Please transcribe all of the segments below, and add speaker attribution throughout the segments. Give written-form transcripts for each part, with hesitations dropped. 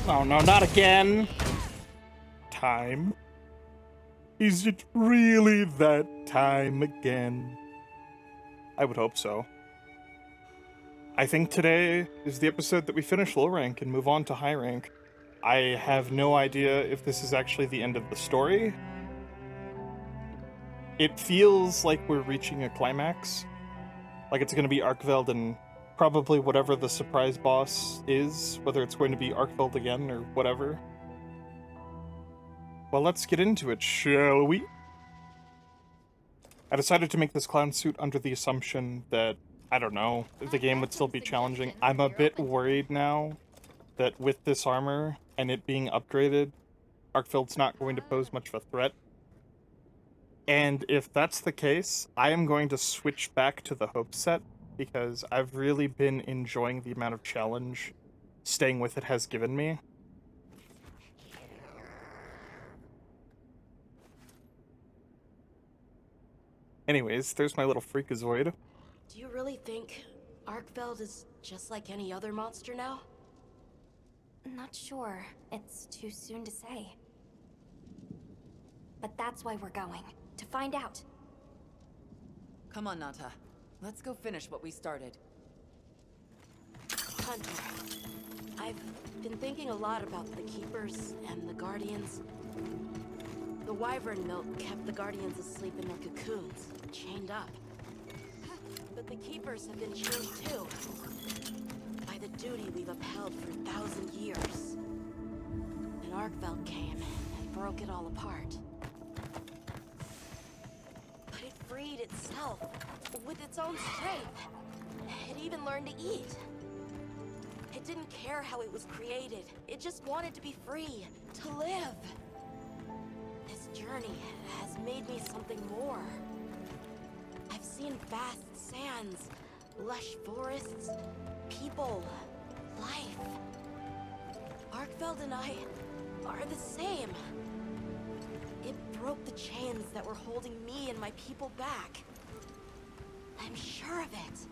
Speaker 1: Oh no, not again. Time. Is it really that time again? I would hope so. I think today is the episode that we finish low rank and move on to high rank. I have no idea if this is actually the end of the story. It feels like we're reaching a climax. Like it's going to be Arkveld and probably whatever the surprise boss is, whether it's going to be Arkveld again or whatever. Well, let's get into it, shall we? I decided to make this clown suit under the assumption that, I don't know, the game would still be challenging. I'm a bit worried now that with this armor and it being upgraded, Arkveld's not going to pose much of a threat. And if that's the case, I am going to switch back to the Hope set because I've really been enjoying the amount of challenge staying with it has given me. Anyways, there's my little freakazoid.
Speaker 2: Do you really think Arkveld is just like any other monster now?
Speaker 3: Not sure. It's too soon to say. But that's why we're going. To find out.
Speaker 4: Come on, Nata. Let's go finish what we started.
Speaker 2: Hunter, I've been thinking a lot about the Keepers and the Guardians. The wyvern milk kept the Guardians asleep in their cocoons, chained up. But the Keepers have been chained too, by the duty we've upheld for 1,000 years. And Arkveld came and broke it all apart. But it freed itself, with its own strength. It even learned to eat. It didn't care how it was created. It just wanted to be free, to live. This journey has made me something more. I've seen vast sands, lush forests, people, life. Arkveld and I are the same. It broke the chains that were holding me and my people back. I'm sure of it.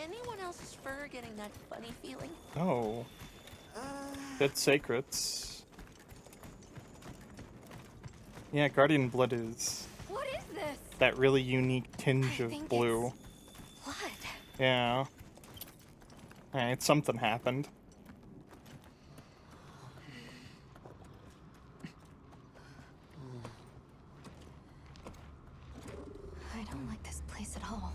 Speaker 5: Anyone else's fur getting that funny feeling?
Speaker 1: Oh. Dead Sacrets. Yeah, Guardian blood is
Speaker 3: What is this?
Speaker 1: that really unique tinge
Speaker 3: I
Speaker 1: of
Speaker 3: think
Speaker 1: blue.
Speaker 3: it's blood.
Speaker 1: Yeah. Alright, something happened.
Speaker 3: I don't like this place at all.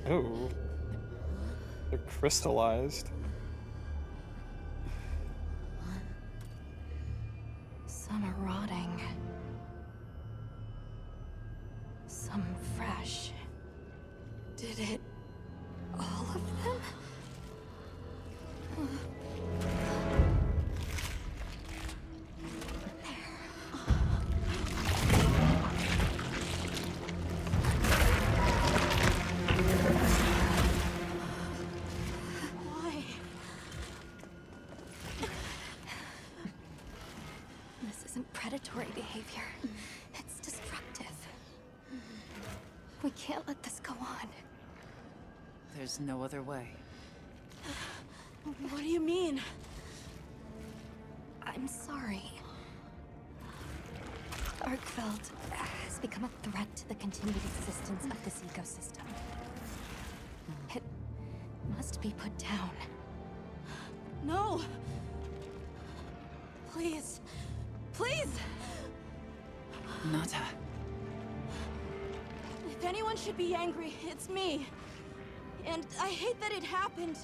Speaker 1: Oh. They're crystallized.
Speaker 3: Some are rotting. Some fresh. Did it... all of them?
Speaker 2: Why?
Speaker 3: This isn't predatory behavior. It's destructive. We can't let this go on.
Speaker 4: There's no other way.
Speaker 2: What do you mean?
Speaker 3: I'm sorry. Arkveld has become a threat to the continued existence of this ecosystem. It must be put down.
Speaker 2: No! Please. Please!
Speaker 4: Nata.
Speaker 2: If anyone should be angry, it's me. And I hate that it happened.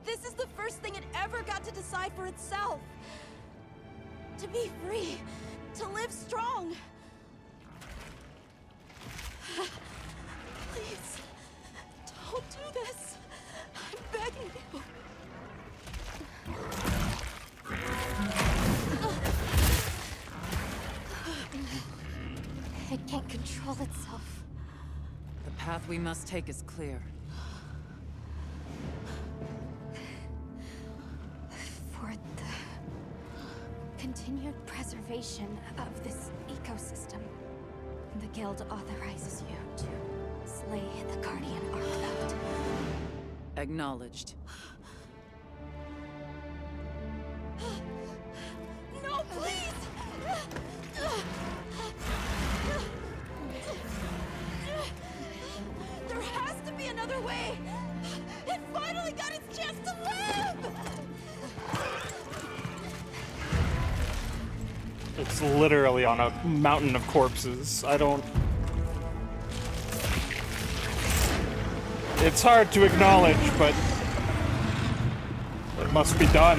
Speaker 2: This is the first thing it ever got to decide for itself. To be free. To live strong. Please. this. I'm begging you.
Speaker 3: It can't control itself.
Speaker 4: The path we must take is clear.
Speaker 3: For the continued preservation of this ecosystem, the Guild authorizes you to slay the Guardian Arkveld.
Speaker 4: Acknowledged.
Speaker 2: No, please! There has to be another way! It finally got its chance to live!
Speaker 1: It's literally on a mountain of corpses. I don't... It's hard to acknowledge, but it must be done.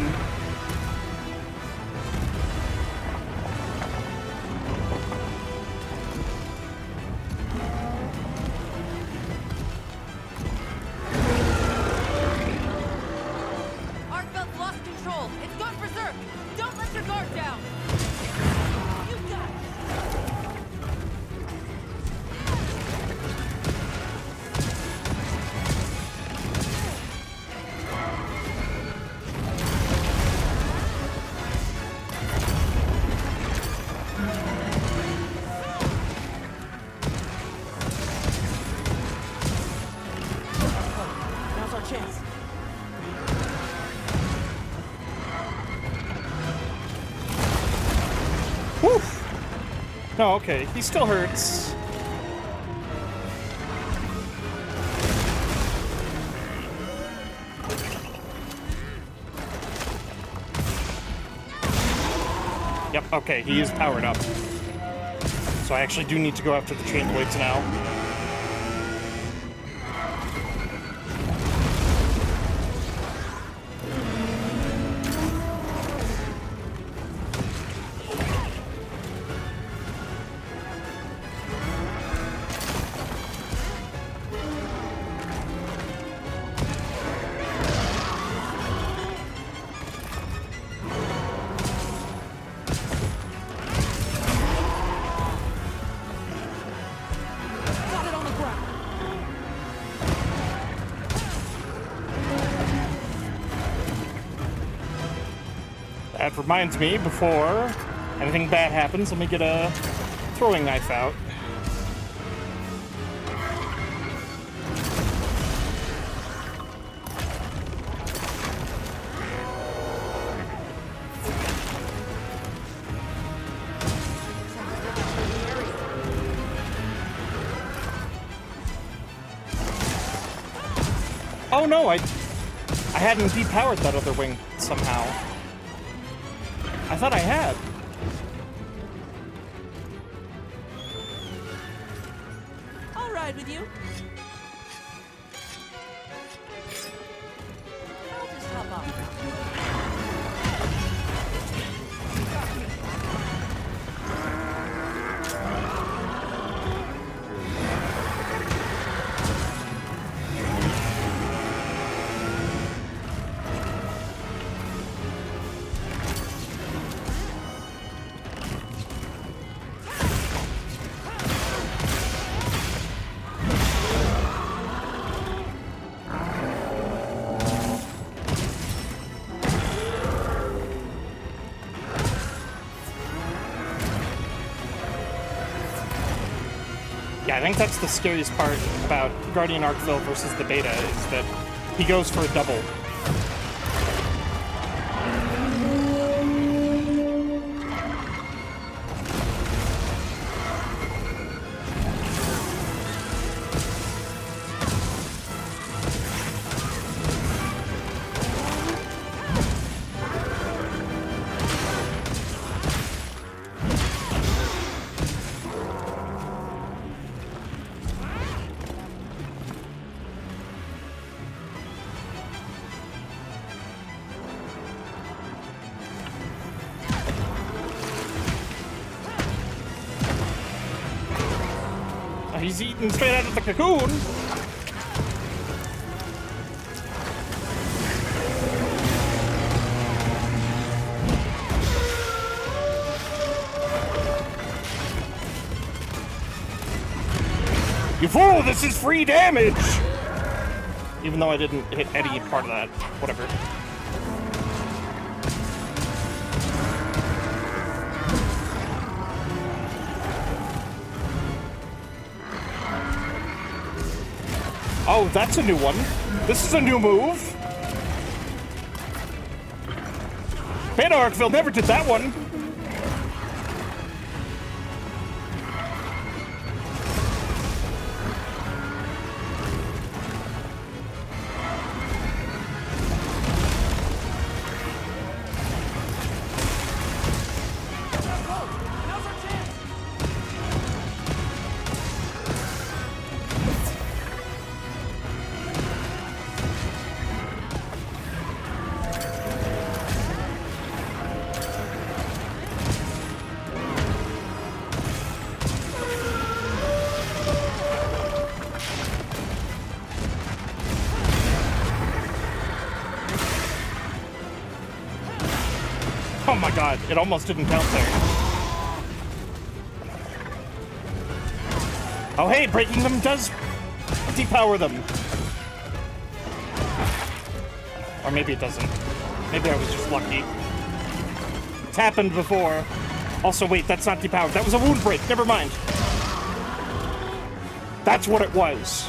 Speaker 4: Arkveld's lost control. It's gone berserk. Don't let your guard down.
Speaker 2: You got it!
Speaker 5: Now's our chance.
Speaker 1: Whew! No, okay, he still hurts. Yep, okay, he is powered up. So I actually do need to go after the chain blades now.
Speaker 5: Got it on the ground.
Speaker 1: That reminds me, before anything bad happens, let me get a throwing knife out. Oh no, I hadn't depowered that other wing somehow. I thought I had.
Speaker 5: I'll ride with you. I'll just hop off.
Speaker 1: Yeah, I think that's the scariest part about Guardian Arkveld versus the beta, is that he goes for a double. He's eating straight out of the cocoon. You fool! This is free damage! Even though I didn't hit any part of that. Whatever. Oh, that's a new one. This is a new move. Beta Arkveld never did that one. Oh my god, it almost didn't count there. Oh hey, breaking them does depower them. Or maybe it doesn't. Maybe I was just lucky. It's happened before. Also, wait, that's not depowered. That was a wound break. Never mind. That's what it was.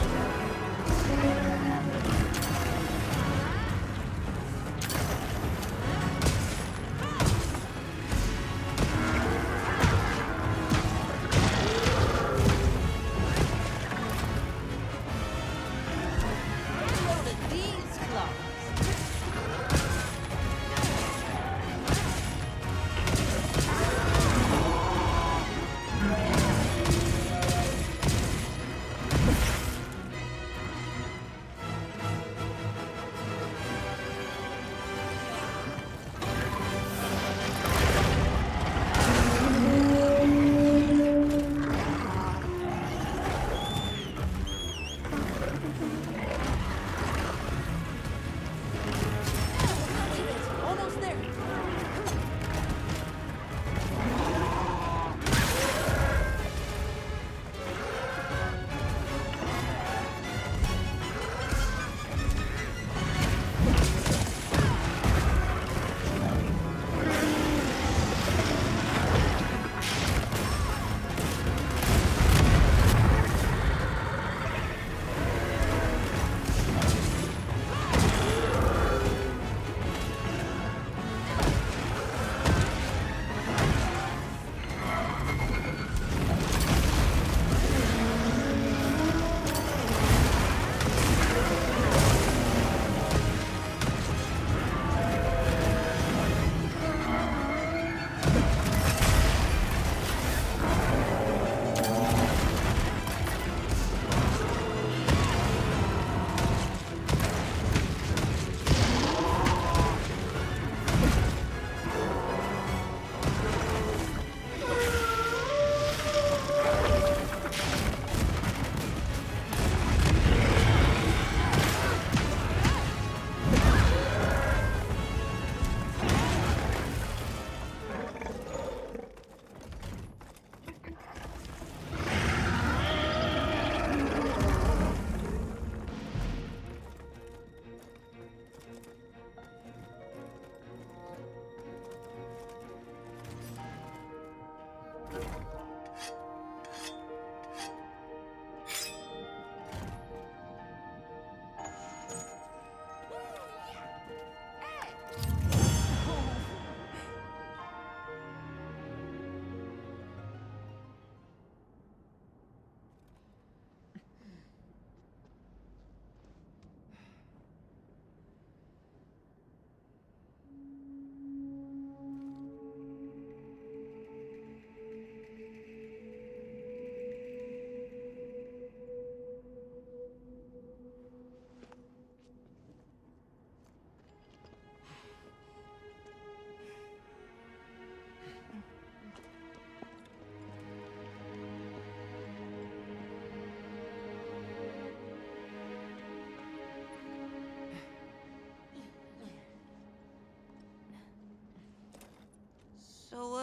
Speaker 5: So,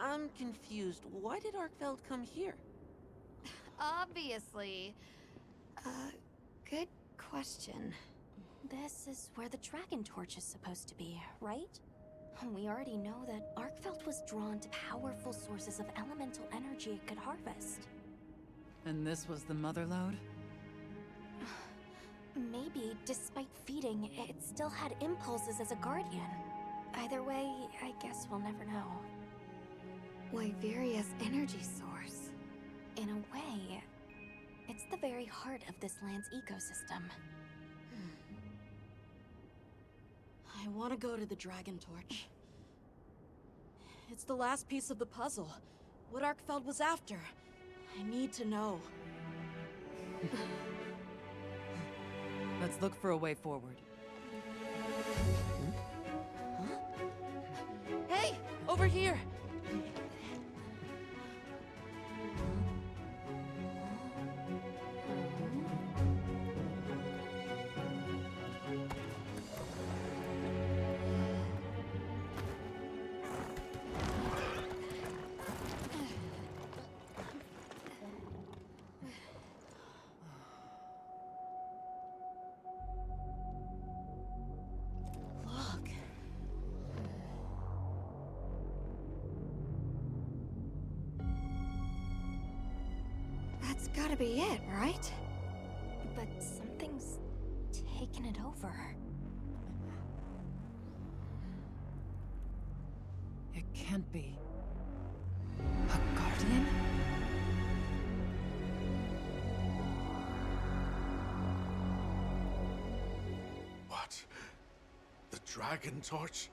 Speaker 5: I'm confused. Why did Arkveld come here?
Speaker 3: Obviously. Good question.
Speaker 2: This is where the Dragontorch is supposed to be, right? We already know that Arkveld was drawn to powerful sources of elemental energy it could harvest.
Speaker 4: And this was the mother lode?
Speaker 2: Maybe, despite feeding, it still had impulses as a guardian. Either way, I guess we'll never know.
Speaker 3: Wyveria's energy source.
Speaker 2: In a way, it's the very heart of this land's ecosystem. I want to go to the Dragontorch. It's the last piece of the puzzle. What Arkveld was after. I need to know.
Speaker 4: Let's look for a way forward.
Speaker 5: Hey, over here.
Speaker 2: Look.
Speaker 3: That's gotta be it, right?
Speaker 2: But something's taken it over.
Speaker 4: It can't be. A guardian?
Speaker 6: What? The Dragontorch?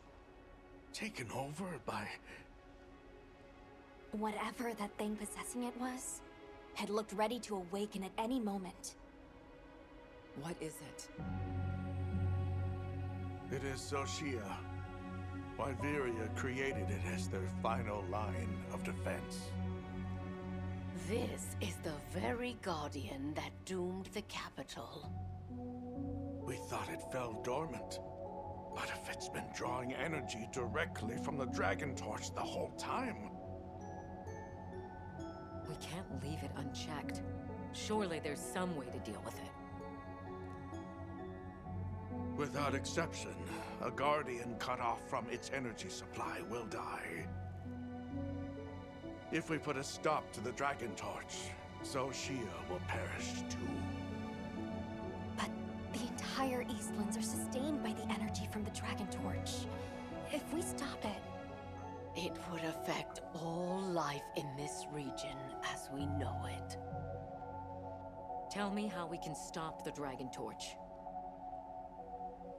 Speaker 6: Taken over by...
Speaker 2: Whatever that thing possessing it was, had looked ready to awaken at any moment.
Speaker 4: What is it?
Speaker 6: It is Zoh Shia. Wyveria created it as their final line of defense.
Speaker 7: This is the very guardian that doomed the capital.
Speaker 6: We thought it fell dormant. But if it's been drawing energy directly from the Dragontorch the whole time...
Speaker 7: We can't leave it unchecked. Surely there's some way to deal with it.
Speaker 6: Without exception, a guardian cut off from its energy supply will die. If we put a stop to the Dragontorch, Zoh Shia will perish too.
Speaker 2: But the entire Eastlands are sustained by the energy from the Dragontorch. If we stop it,
Speaker 7: It would affect all life in this region as we know it. Tell me how we can stop the Dragontorch.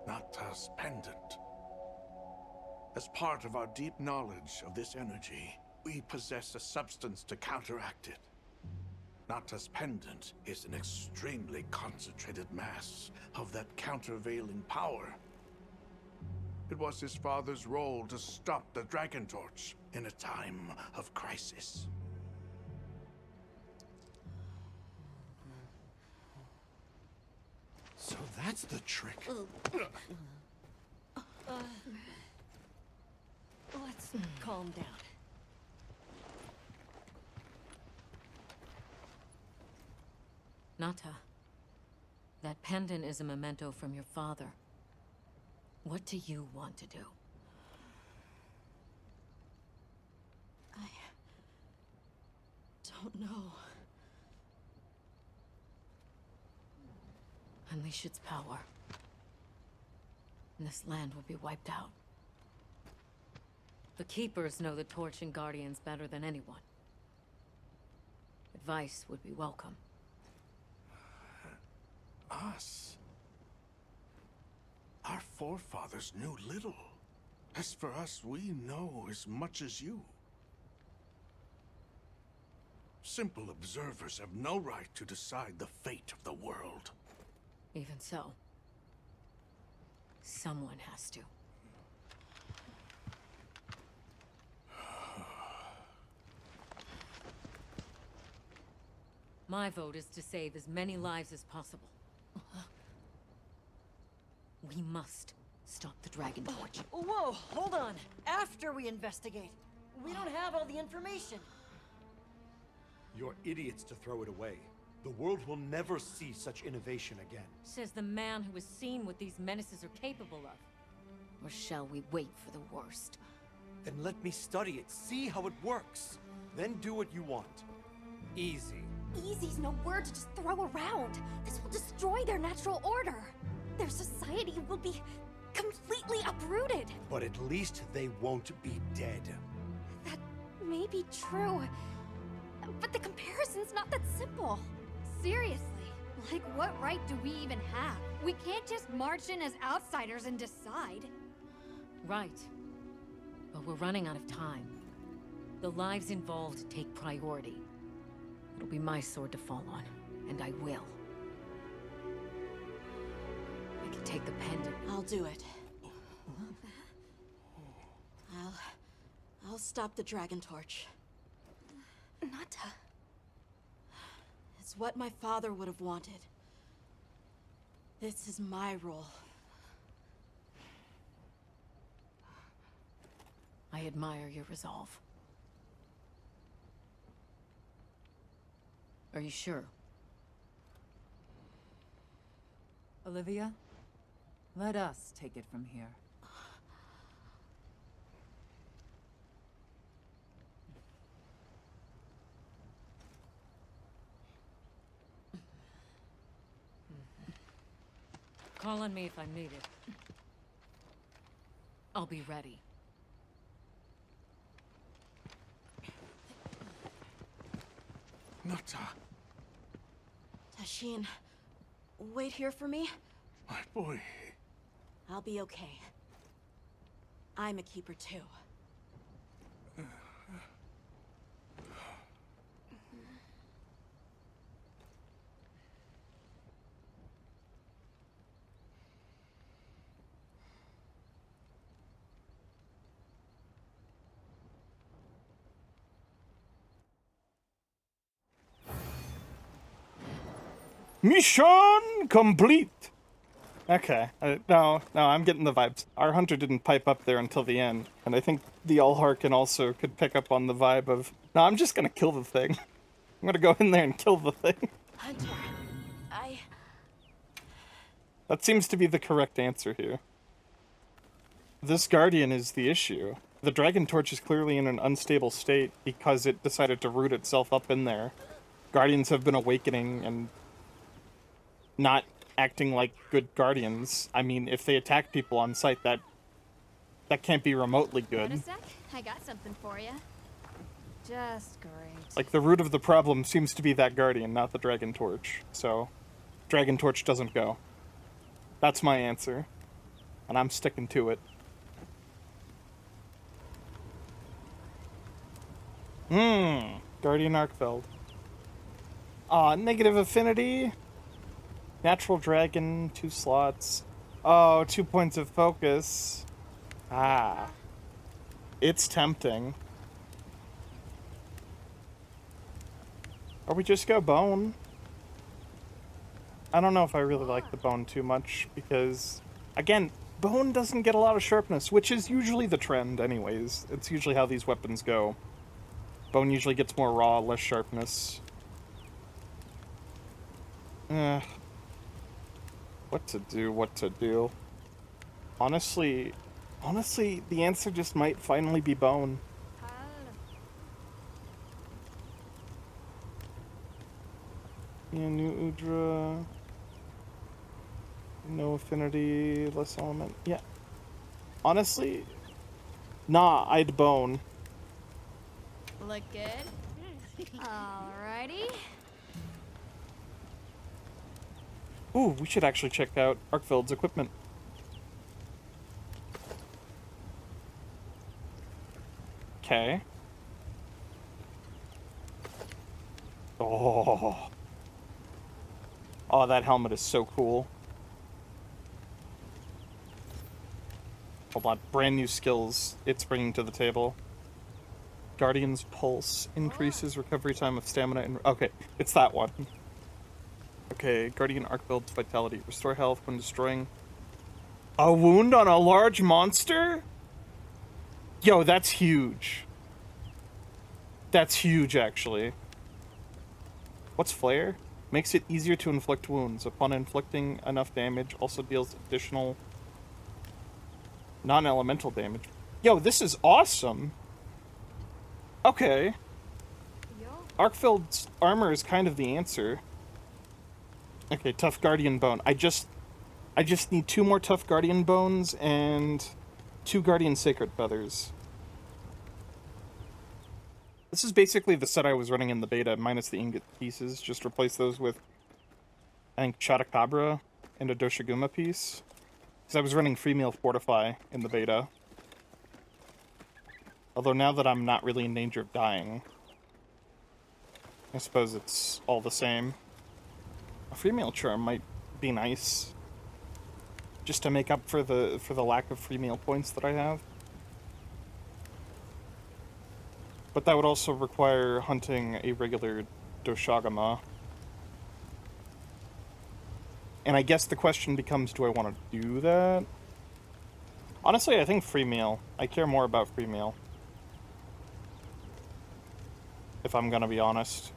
Speaker 6: Nata's pendant. As part of our deep knowledge of this energy, we possess a substance to counteract it. Nata's pendant is an extremely concentrated mass of that countervailing power. It was his father's role to stop the Dragontorch in a time of crisis.
Speaker 8: So that's the trick.
Speaker 5: Let's calm down.
Speaker 7: Nata, that pendant is a memento from your father. What do you want to do?
Speaker 2: I don't know.
Speaker 7: Unleash its power, and this land will be wiped out. The Keepers know the Torch and Guardians better than anyone. Advice would be welcome.
Speaker 6: Us? Our forefathers knew little. As for us, we know as much as you. Simple observers have no right to decide the fate of the world.
Speaker 7: Even so, someone has to. My vote is to save as many lives as possible. We must stop the Dragontorch.
Speaker 5: Whoa, hold on. After we investigate. We don't have all the information.
Speaker 8: You're idiots to throw it away. The world will never see such innovation again.
Speaker 7: Says the man who has seen what these menaces are capable of. Or shall we wait for the worst?
Speaker 8: Then let me study it, see how it works. Then do what you want. Easy.
Speaker 3: Easy's no word to just throw around. This will destroy their natural order. Their society will be completely uprooted.
Speaker 8: But at least they won't be dead.
Speaker 3: That may be true, but the comparison's not that simple.
Speaker 9: Seriously, like what right do we even have? We can't just march in as outsiders and decide.
Speaker 7: Right. But we're running out of time. The lives involved take priority. It'll be my sword to fall on, and I will. I can take the pendant.
Speaker 2: I'll do it. I'll stop the Dragontorch.
Speaker 3: Nata.
Speaker 2: It's what my father would have wanted. This is my role.
Speaker 7: I admire your resolve. Are you sure?
Speaker 4: Olivia, let us take it from here.
Speaker 7: Call on me if I'm needed. I'll be ready.
Speaker 6: Nata,
Speaker 2: Tashin, wait here for me.
Speaker 6: my boy.
Speaker 2: I'll be okay. I'm a keeper too.
Speaker 1: Mission complete! Okay, no, I'm getting the vibes. Our hunter didn't pipe up there until the end, and I think the Allharkin also could pick up on the vibe of, no, I'm just gonna kill the thing. I'm gonna go in there and kill the thing.
Speaker 2: Hunter,
Speaker 1: That seems to be the correct answer here. This Guardian is the issue. The Dragontorch is clearly in an unstable state because it decided to root itself up in there. Guardians have been awakening and not acting like good guardians. I mean, if they attack people on sight, that can't be remotely
Speaker 9: Wait a
Speaker 1: good.
Speaker 9: sec, I got something for you. Just great.
Speaker 1: Like, the root of the problem seems to be that Guardian, not the Dragontorch. So, Dragontorch doesn't go. That's my answer. And I'm sticking to it. Guardian Arkveld. Aw, negative affinity. Natural dragon, 2 slots. Oh, 2 points of focus. Ah. It's tempting. Or we just go bone. I don't know if I really like the bone too much, because, again, bone doesn't get a lot of sharpness, which is usually the trend anyways. It's usually how these weapons go. Bone usually gets more raw, less sharpness. What to do. Honestly, the answer just might finally be bone. Yeah, new Udra. No affinity, less element. Yeah. Honestly, nah, I'd bone.
Speaker 9: Look good. Alrighty.
Speaker 1: Ooh, we should actually check out Arkveld's equipment. Okay. Oh. Oh, that helmet is so cool. Hold on, brand new skills it's bringing to the table. Guardian's Pulse increases recovery time of stamina and... Okay, it's that one. Okay, Guardian Arkveld's Vitality. Restore health when destroying a wound on a large monster? Yo, that's huge. That's huge, actually. What's Flare? Makes it easier to inflict wounds. Upon inflicting enough damage, also deals additional non-elemental damage. Yo, this is awesome! Okay. Arkveld's armor is kind of the answer. Okay, Tough Guardian Bone. I just need 2 more Tough Guardian Bones and 2 Guardian Sacred Feathers. This is basically the set I was running in the beta, minus the ingot pieces. Just replace those with, I think, Chotacabra and a Doshaguma piece. Because I was running Free Meal Fortify in the beta. Although now that I'm not really in danger of dying, I suppose it's all the same. A Free Meal Charm might be nice. Just to make up for the lack of free meal points that I have. But that would also require hunting a regular Doshaguma. And I guess the question becomes, do I want to do that? Honestly, I think free meal. I care more about free meal. If I'm gonna be honest.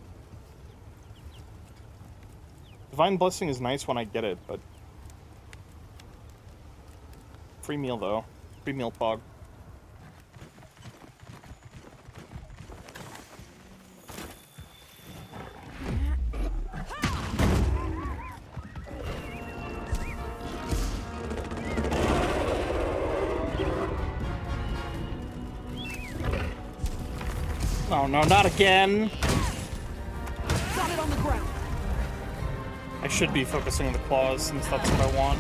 Speaker 1: Divine Blessing is nice when I get it, but... Free meal, though. Free meal pog. Oh no, not again!
Speaker 5: Got it on the ground.
Speaker 1: I should be focusing on the claws since that's what I want.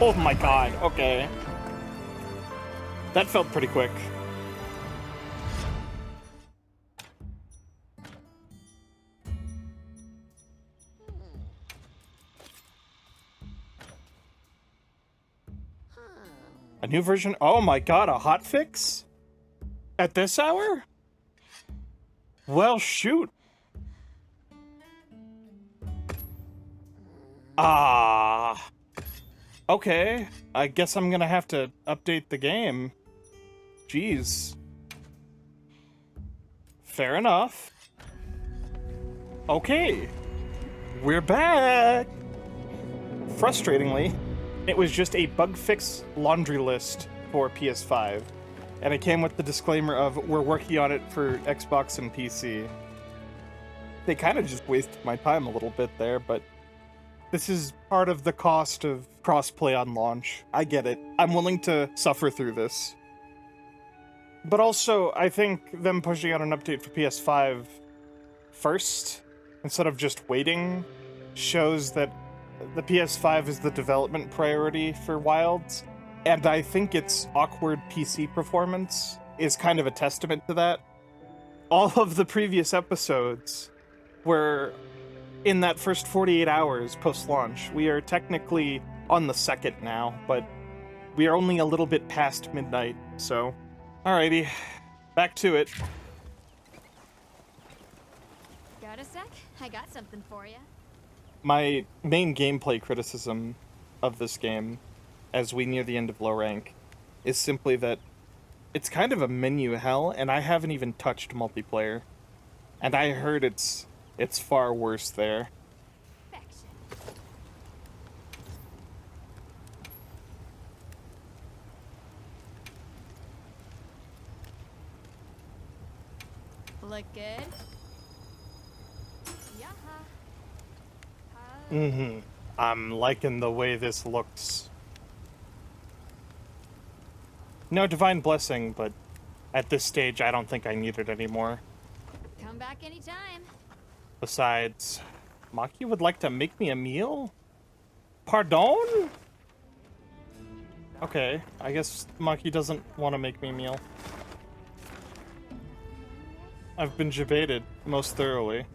Speaker 1: Oh my god, okay. That felt pretty quick. A new version? Oh my god, a hotfix? At this hour? Well, shoot. Ah. Okay, I guess I'm gonna have to update the game. Jeez. Fair enough. Okay. We're back! Frustratingly, it was just a bug fix laundry list for PS5. And it came with the disclaimer of, we're working on it for Xbox and PC. They kind of just wasted my time a little bit there, but this is part of the cost of crossplay on launch. I get it. I'm willing to suffer through this. But also, I think them pushing out an update for PS5 first, instead of just waiting, shows that the PS5 is the development priority for Wilds. And I think its awkward PC performance is kind of a testament to that. All of the previous episodes were in that first 48 hours post-launch. We are technically on the 2nd now, but we are only a little bit past midnight, so... Alrighty, back to it.
Speaker 9: Got a sec? I got something for you.
Speaker 1: My main gameplay criticism of this game, as we near the end of low rank, is simply that It's kind of a menu hell, and I haven't even touched multiplayer. And I heard it's far worse there.
Speaker 9: Perfection. Look good? Yeah.
Speaker 1: Mm-hmm. I'm liking the way this looks. No divine blessing, but at this stage, I don't think I need it anymore.
Speaker 9: Come back anytime.
Speaker 1: Besides, Maki would like to make me a meal? Pardon? Okay, I guess Maki doesn't want to make me a meal. I've been debated most thoroughly.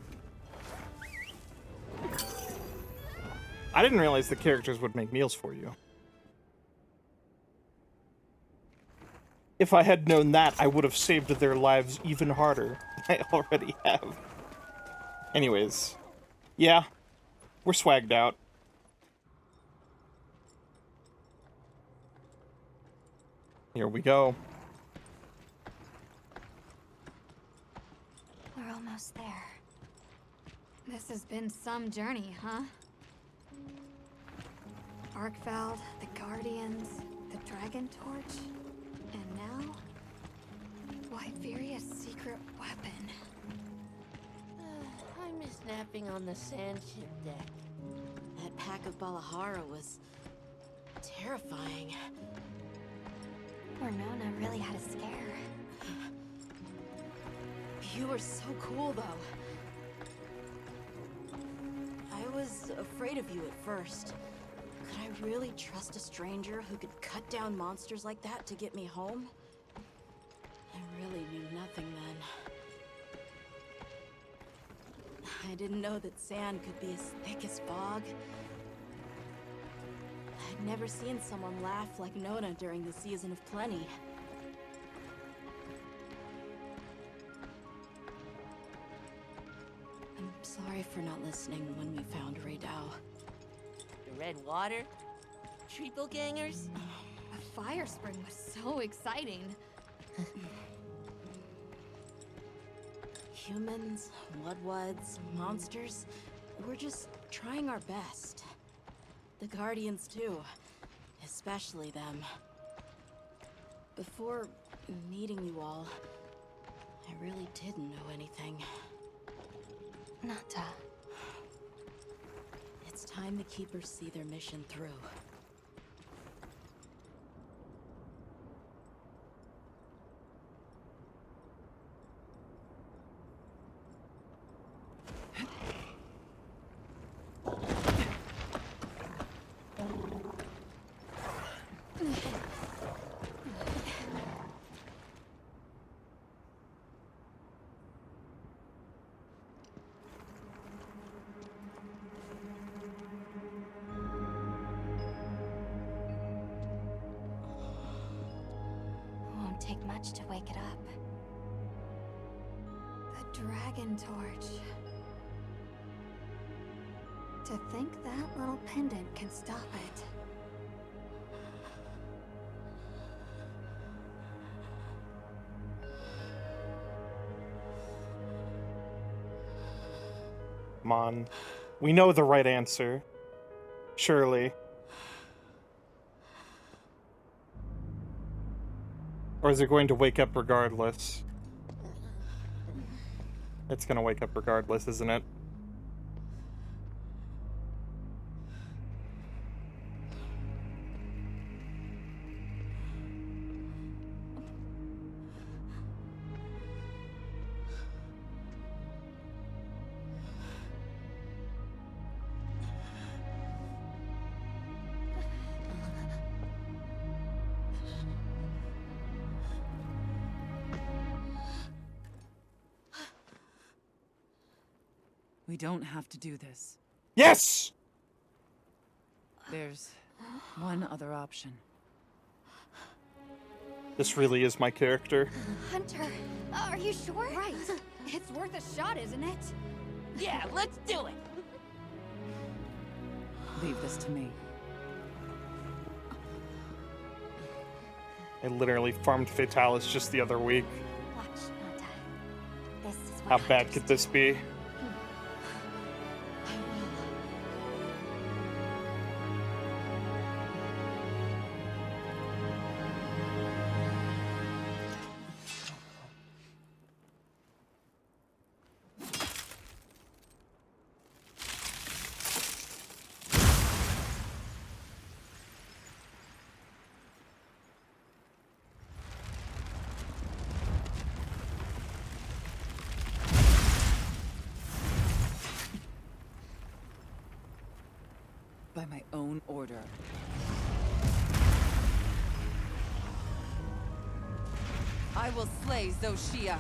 Speaker 1: I didn't realize the characters would make meals for you. If I had known that, I would have saved their lives even harder. I already have. Anyways, yeah, we're swagged out. Here we go.
Speaker 3: We're almost there.
Speaker 9: This has been some journey, huh? Arkveld, the Guardians, the Dragontorch, and now, Wyveria's secret weapon.
Speaker 2: I miss napping on the sand ship deck. That pack of Balahara was terrifying.
Speaker 3: Poor Nona really had a scare.
Speaker 2: You were so cool, though. I was afraid of you at first. Could I really trust a stranger who could cut down monsters like that to get me home? I really knew nothing then. I didn't know that sand could be as thick as fog. I'd never seen someone laugh like Nona during the season of plenty. I'm sorry for not listening when we found Raydao.
Speaker 10: The red water? Triple gangers?
Speaker 9: The fire spring was so exciting.
Speaker 2: Humans, Mudwoods, monsters, we're just trying our best. The Guardians too, especially them. Before meeting you all, I really didn't know anything.
Speaker 3: Nata.
Speaker 2: It's time the Keepers see their mission through.
Speaker 3: Won't take much to wake it up.
Speaker 9: The Dragontorch. To think that little pendant can stop it.
Speaker 1: Come on. We know the right answer. Surely. Or is it going to wake up regardless? It's gonna wake up regardless, isn't it?
Speaker 4: We don't have to do this.
Speaker 1: Yes!
Speaker 4: There's one other option.
Speaker 1: This really is my character.
Speaker 9: Hunter, are you sure? Right. It's worth a shot, isn't it?
Speaker 10: Yeah, let's do it!
Speaker 4: Leave this to me.
Speaker 1: I literally farmed Fatalis just the other week.
Speaker 3: Watch, Nata. This is what
Speaker 1: How bad
Speaker 3: hunters
Speaker 1: could this be?
Speaker 4: By my own order. I will slay Zoh Shia.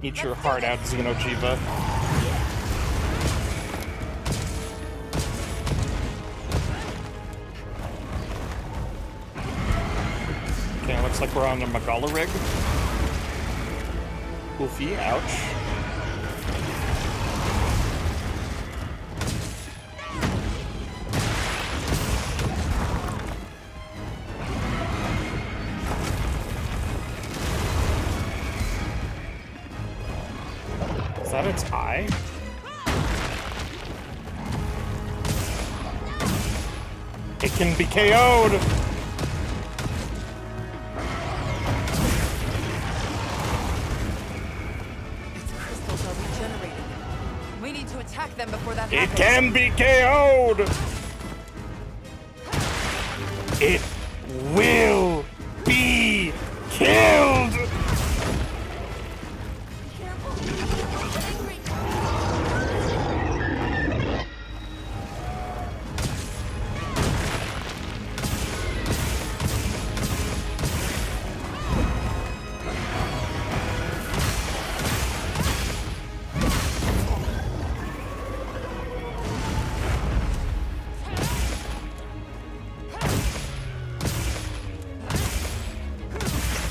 Speaker 1: Eat your heart out, Xenojiva. Okay, looks like we're on a Magala rig. Oofy, ouch. Is that its eye? It can be KO'd!
Speaker 4: Attack them before that
Speaker 1: It
Speaker 4: happens.
Speaker 1: can be KO'd! It will be killed!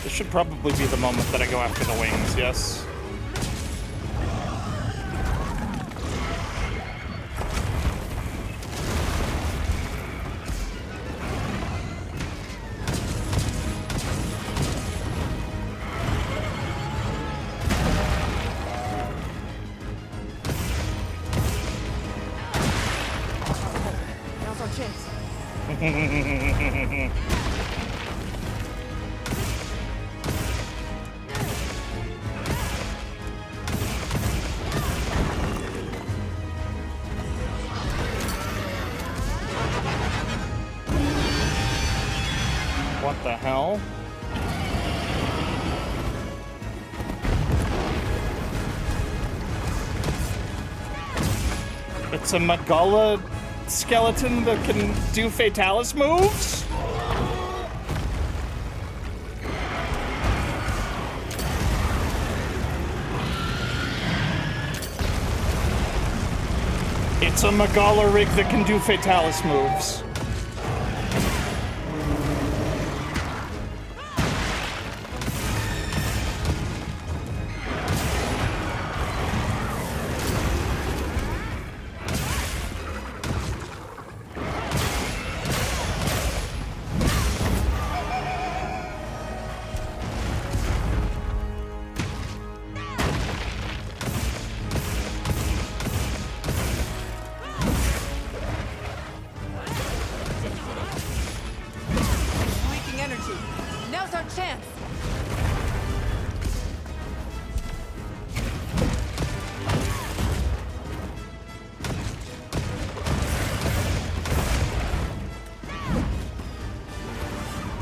Speaker 1: Should probably be the moment that I go after the wings, yes.
Speaker 4: Now's our chance.
Speaker 1: What the hell? It's a Magala skeleton that can do Fatalis moves? It's a Magala rig that can do Fatalis moves.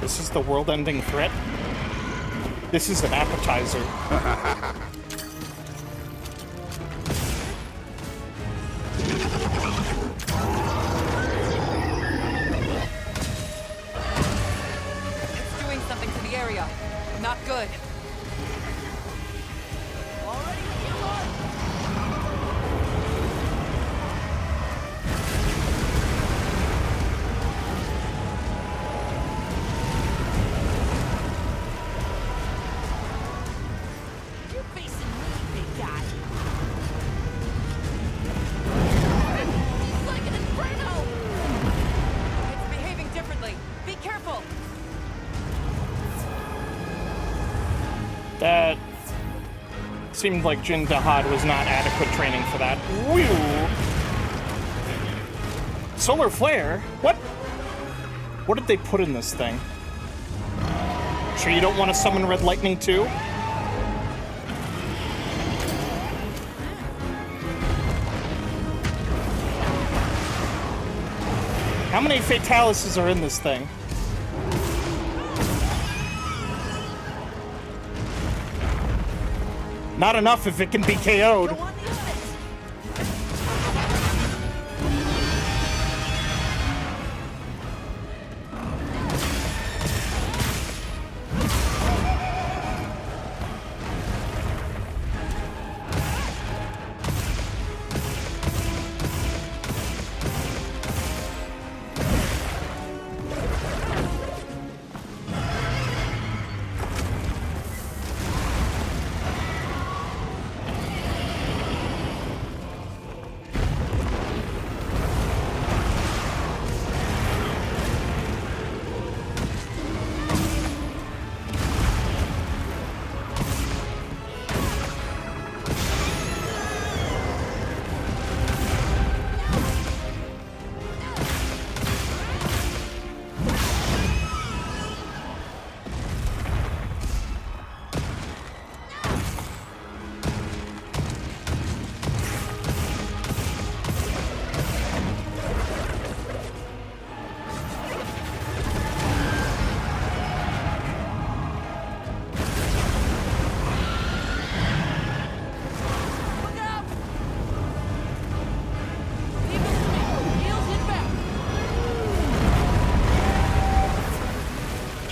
Speaker 1: This is the world-ending threat? This is an appetizer.
Speaker 4: It's doing something to the area. Not good.
Speaker 10: You beat
Speaker 1: seemed like Jin Dahad was not adequate training for that. Whew. Solar flare? What? What did they put in this thing? Sure you don't want to summon red lightning too? How many fatalises are in this thing? Not enough if it can be KO'd.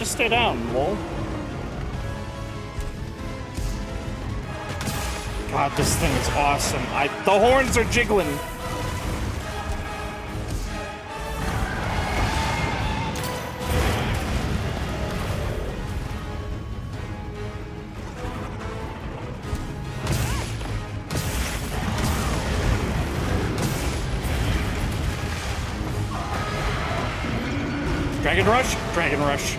Speaker 1: Stay down, lol. God, this thing is awesome. The horns are jiggling. Dragon Rush? Dragon Rush.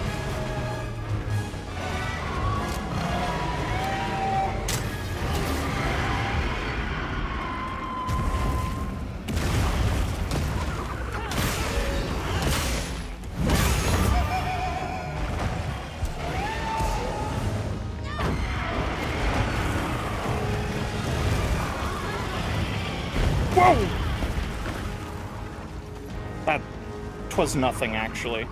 Speaker 1: Whoa! That was nothing, actually.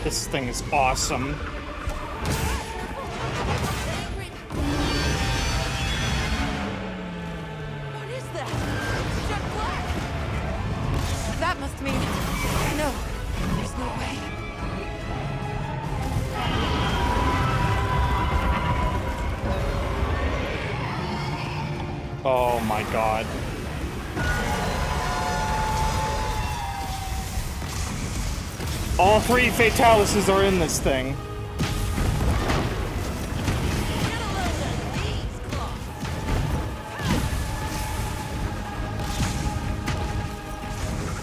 Speaker 1: This thing is awesome.
Speaker 4: What is that? Jet black! That must mean... No, there's no way.
Speaker 1: Oh my god. All three fatalises are in this thing.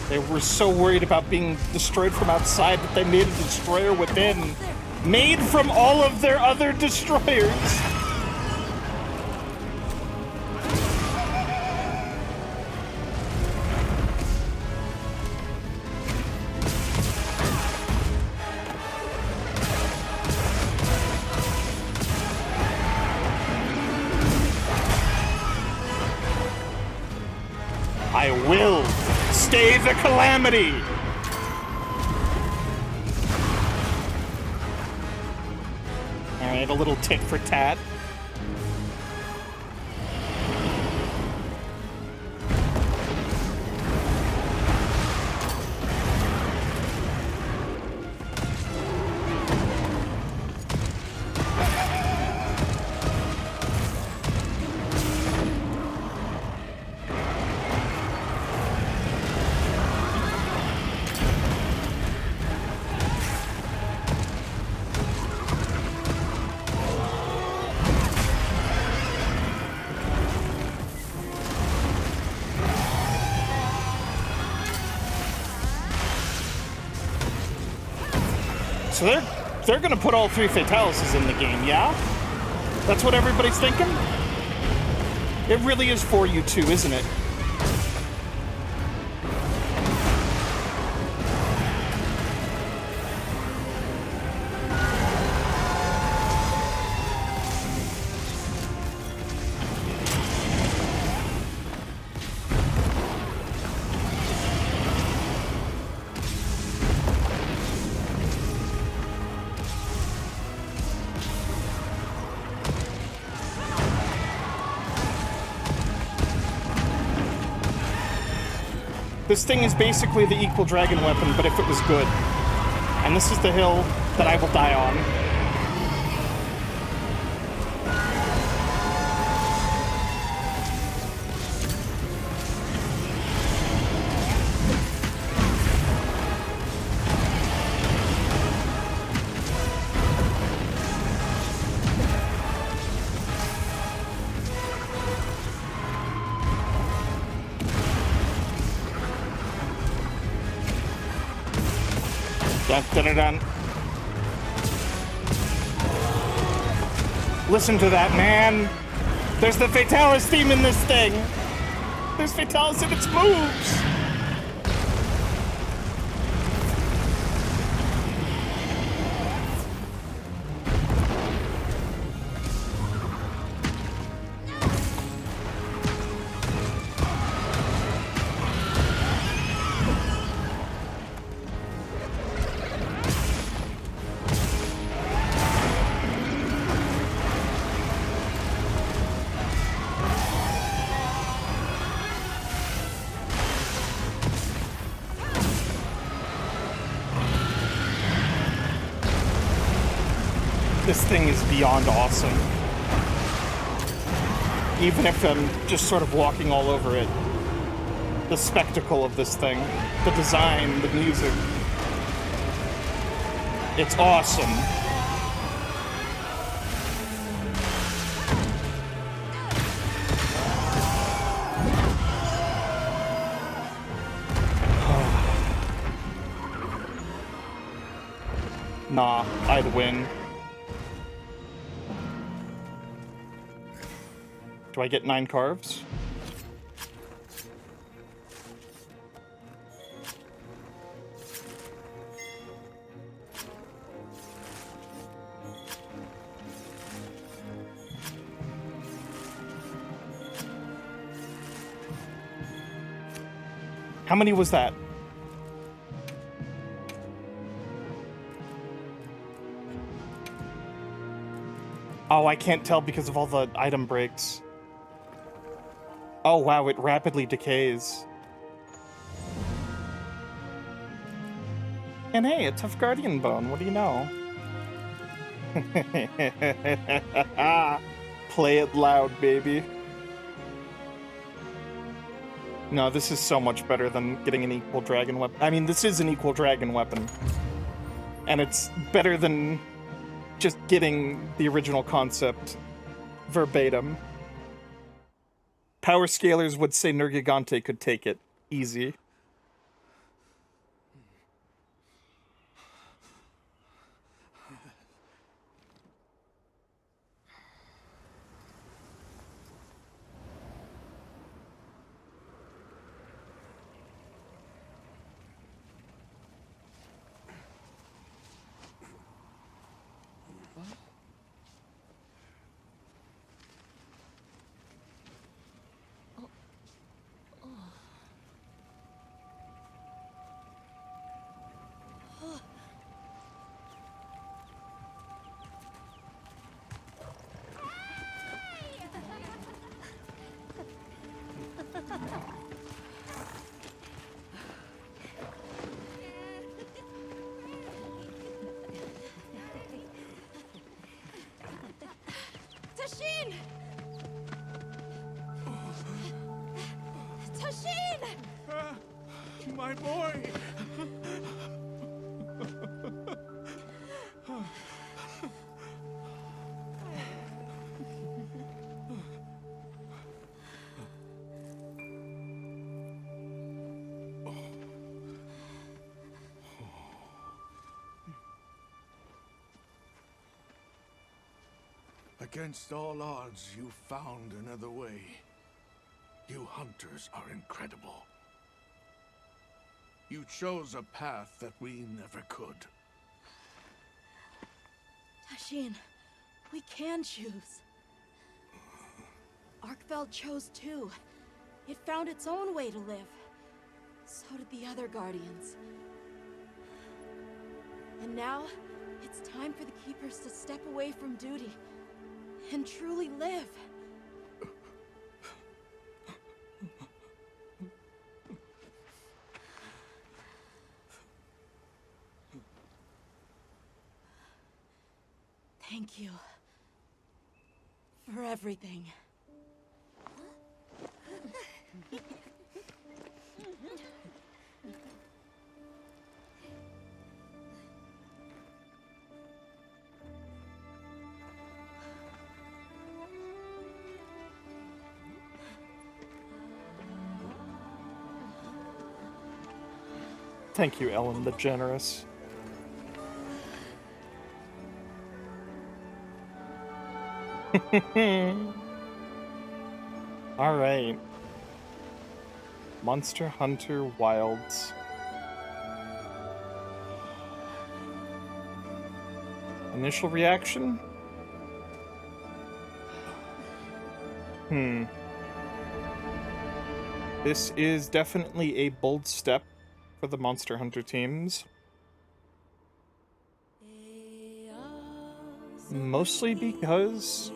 Speaker 1: They were so worried about being destroyed from outside that they made a destroyer within, made from all of their other destroyers. I will stay the calamity! Alright, a little tit for tat. So they're gonna put all 3 Fatalises in the game, yeah? That's what everybody's thinking? It really is for you too, isn't it? This thing is basically the equal dragon weapon, but if it was good. And this is the hill that I will die on. Dun, dun, dun, dun. Listen to that, man. There's the Fatalis theme in this thing. There's Fatalis in its moves. This thing is beyond awesome. Even if I'm just sort of walking all over it. The spectacle of this thing, the design, the music. It's awesome. Nah, I'd win. Do I get 9 carves? How many was that? Oh, I can't tell because of all the item breaks. Oh wow, it rapidly decays. And hey, a tough guardian bone, what do you know? Play it loud, baby. No, this is so much better than getting an equal dragon weapon. I mean, this is an equal dragon weapon. And it's better than just getting the original concept verbatim. Power scalers would say Nergigante could take it. Easy.
Speaker 2: Tashin! Tashin!
Speaker 6: My boy! Against all odds, you found another way. You hunters are incredible. You chose a path that we never could.
Speaker 2: Tashin, we can choose. Arkveld chose too. It found its own way to live. So did the other Guardians. And now, it's time for the Keepers to step away from duty and truly live. Thank you for everything.
Speaker 1: Thank you, Ellen the Generous. Alright. Monster Hunter Wilds. Initial reaction? This is definitely a bold step for the Monster Hunter teams. Mostly because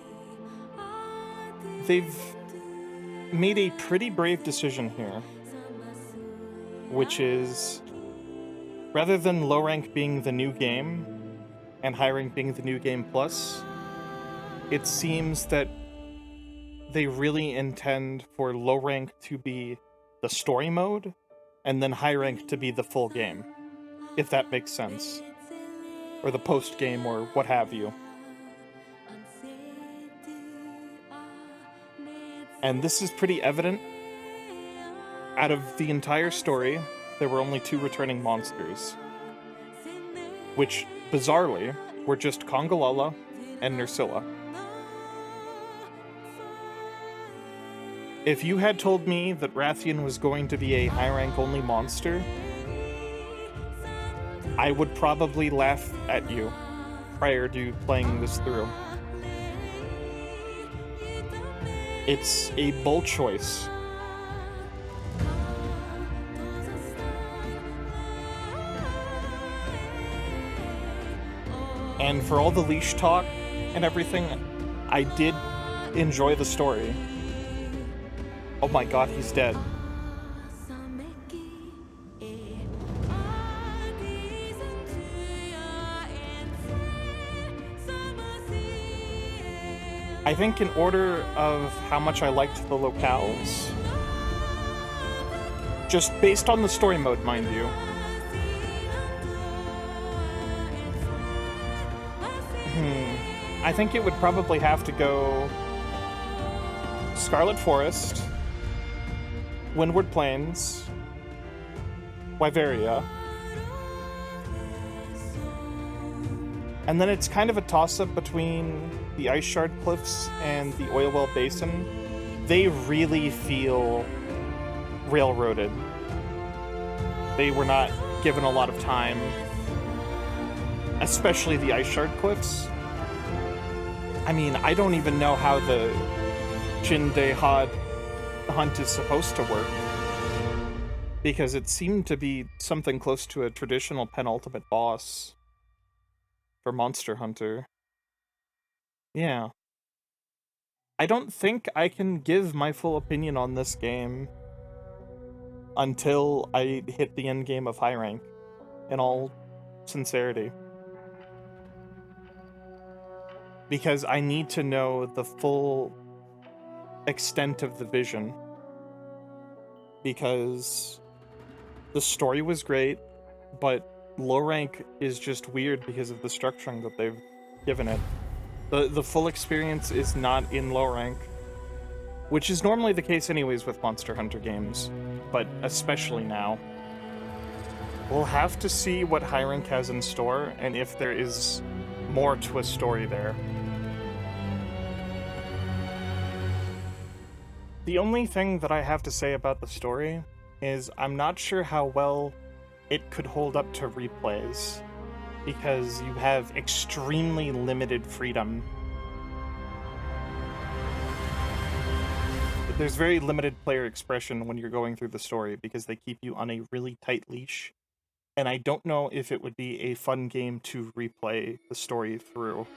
Speaker 1: they've made a pretty brave decision here, which is, rather than low rank being the new game and high rank being the new game plus, it seems that they really intend for low rank to be the story mode and then high rank to be the full game, if that makes sense, or the post game or what have you. And this is pretty evident. Out of the entire story, there were only 2 returning monsters, which, bizarrely, were just Kongolala and Nursilla. If you had told me that Rathian was going to be a high-rank-only monster, I would probably laugh at you prior to playing this through. It's a bold choice. And for all the leash talk and everything, I did enjoy the story. Oh my god, he's dead. I think in order of how much I liked the locales, just based on the story mode, mind you, I think it would probably have to go Scarlet Forest, Windward Plains, Wyveria, and then it's kind of a toss-up between the Ice Shard Cliffs and the Oilwell Basin. They really feel railroaded. They were not given a lot of time, especially the Ice Shard Cliffs. I mean, I don't even know how the Jin-Dehad hunt is supposed to work, because it seemed to be something close to a traditional penultimate boss for Monster Hunter. Yeah. I don't think I can give my full opinion on this game until I hit the end game of high rank, in all sincerity. Because I need to know the full extent of the vision. Because the story was great, but low rank is just weird because of the structuring that they've given it. The full experience is not in low rank, which is normally the case anyways with Monster Hunter games, but especially now. We'll have to see what high rank has in store, and if there is more to a story there. The only thing that I have to say about the story is I'm not sure how well it could hold up to replays, because you have extremely limited freedom. There's very limited player expression when you're going through the story because they keep you on a really tight leash. And I don't know if it would be a fun game to replay the story through,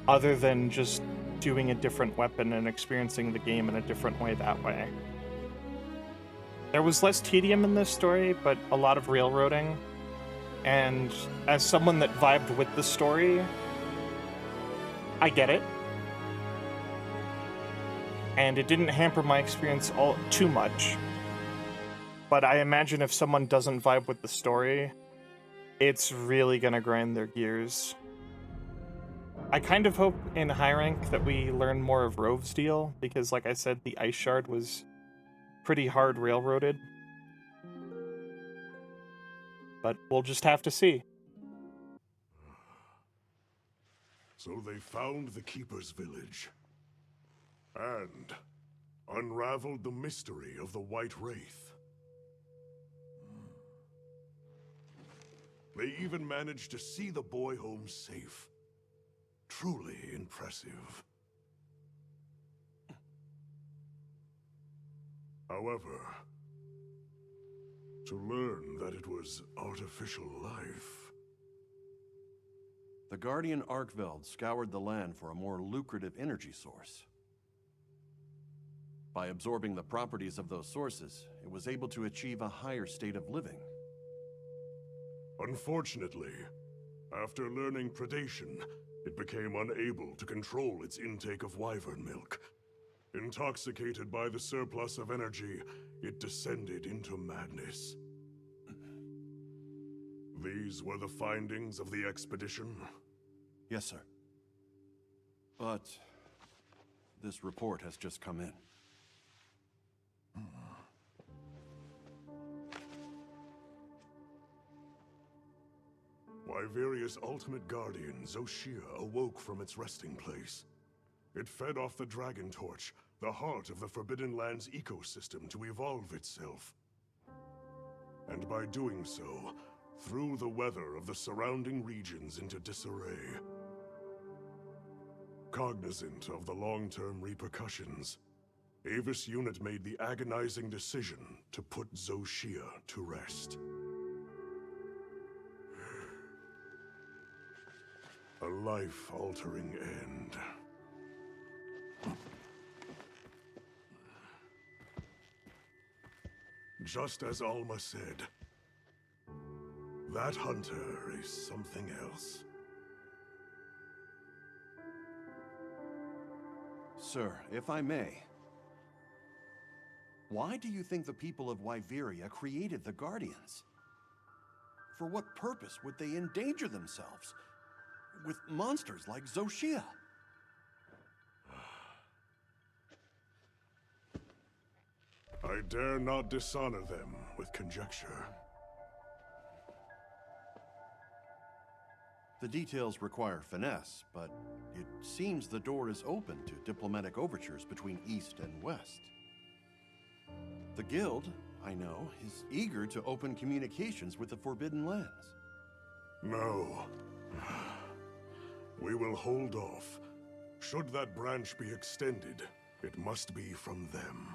Speaker 1: other than just doing a different weapon and experiencing the game in a different way that way. There was less tedium in this story, but a lot of railroading. And as someone that vibed with the story, I get it. And it didn't hamper my experience too much. But I imagine if someone doesn't vibe with the story, it's really gonna grind their gears. I kind of hope in high rank that we learn more of Rove's deal, because like I said, the ice shard was pretty hard railroaded. But we'll just have to see.
Speaker 11: So they found the Keeper's village, and unraveled the mystery of the White Wraith. They even managed to see the boy home safe. Truly impressive. However, to learn that it was artificial life...
Speaker 12: The Guardian Arkveld scoured the land for a more lucrative energy source. By absorbing the properties of those sources, it was able to achieve a higher state of living.
Speaker 11: Unfortunately, after learning predation, it became unable to control its intake of wyvern milk. Intoxicated by the surplus of energy, it descended into madness. These were the findings of the expedition?
Speaker 12: Yes, sir. But this report has just come in.
Speaker 11: Wyveria's ultimate guardian, Zoh Shia, awoke from its resting place. It fed off the Dragontorch, the heart of the Forbidden Land's ecosystem, to evolve itself. And by doing so, threw the weather of the surrounding regions into disarray. Cognizant of the long-term repercussions, Avis Unit made the agonizing decision to put Zoh Shia to rest. A life-altering end. Just as Alma said, that hunter is something else.
Speaker 12: Sir, if I may, why do you think the people of Wyveria created the Guardians? For what purpose would they endanger themselves with monsters like Zoh Shia?
Speaker 11: I dare not dishonor them with conjecture.
Speaker 12: The details require finesse, but it seems the door is open to diplomatic overtures between East and West. The Guild, I know, is eager to open communications with the Forbidden Lands.
Speaker 11: No. We will hold off. Should that branch be extended, it must be from them.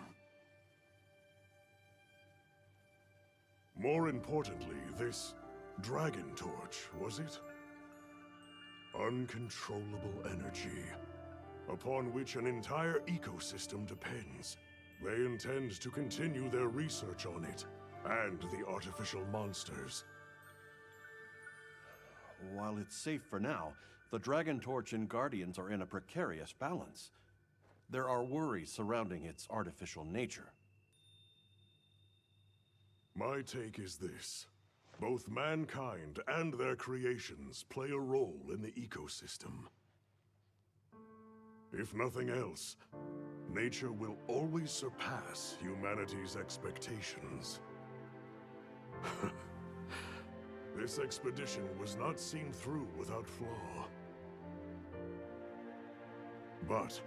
Speaker 11: More importantly, this Dragontorch, was it? Uncontrollable energy, upon which an entire ecosystem depends. They intend to continue their research on it, and the artificial monsters.
Speaker 12: While it's safe for now, the Dragontorch and Guardians are in a precarious balance. There are worries surrounding its artificial nature.
Speaker 11: My take is this. Both mankind and their creations play a role in the ecosystem. If nothing else, nature will always surpass humanity's expectations. This expedition was not seen through without flaw. But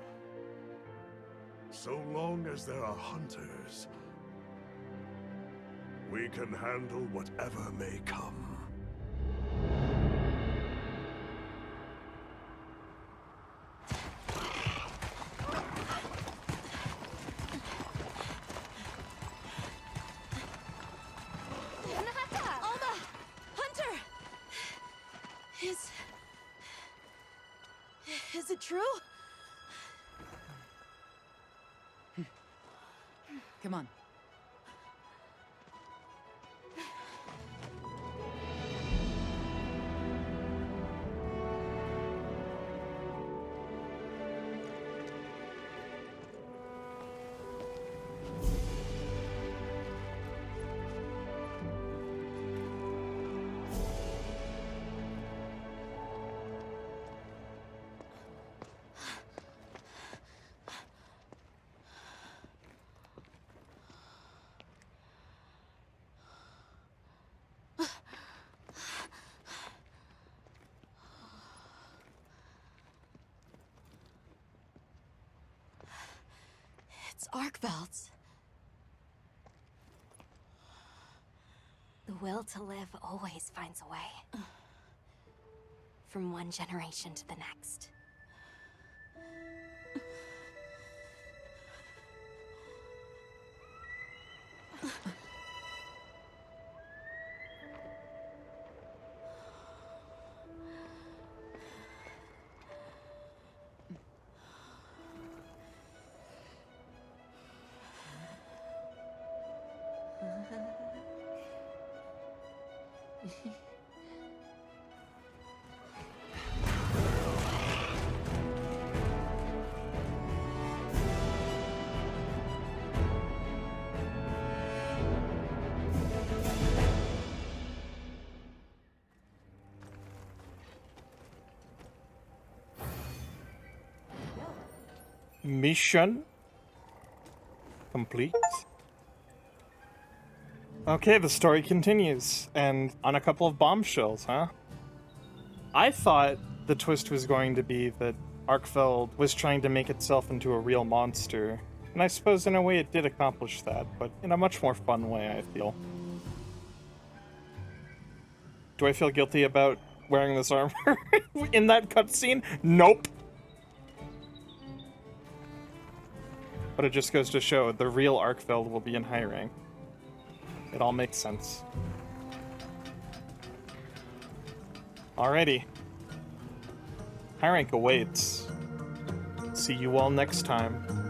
Speaker 11: So long as there are hunters, we can handle whatever may come.
Speaker 2: Alma! Hunter! Is it true?
Speaker 4: Come on.
Speaker 2: It's Arkveld's.
Speaker 3: The will to live always finds a way. From one generation to the next.
Speaker 1: Mission complete. Okay, the story continues, and on a couple of bombshells, huh? I thought the twist was going to be that Arkveld was trying to make itself into a real monster, and I suppose in a way it did accomplish that, but in a much more fun way, I feel. Do I feel guilty about wearing this armor in that cutscene? Nope. But it just goes to show the real Arkveld will be in high rank. It all makes sense. Alrighty. High rank awaits. See you all next time.